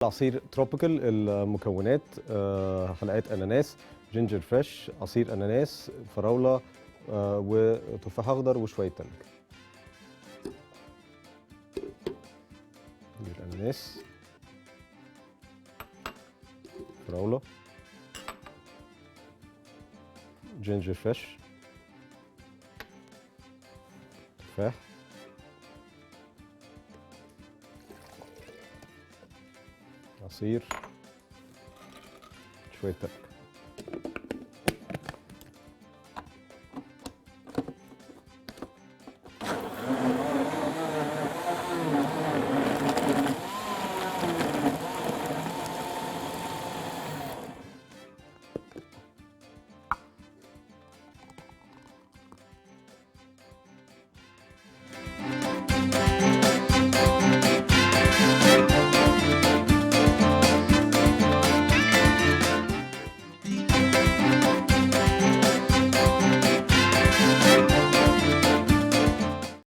عصير تروبيكال. المكونات حلقات اناناس، جينجر فريش، عصير اناناس، فراوله وتفاح اخضر وشويه تلج. الاناناس، فراوله، جينجر فريش، تفاح، عصير، شويه تلج.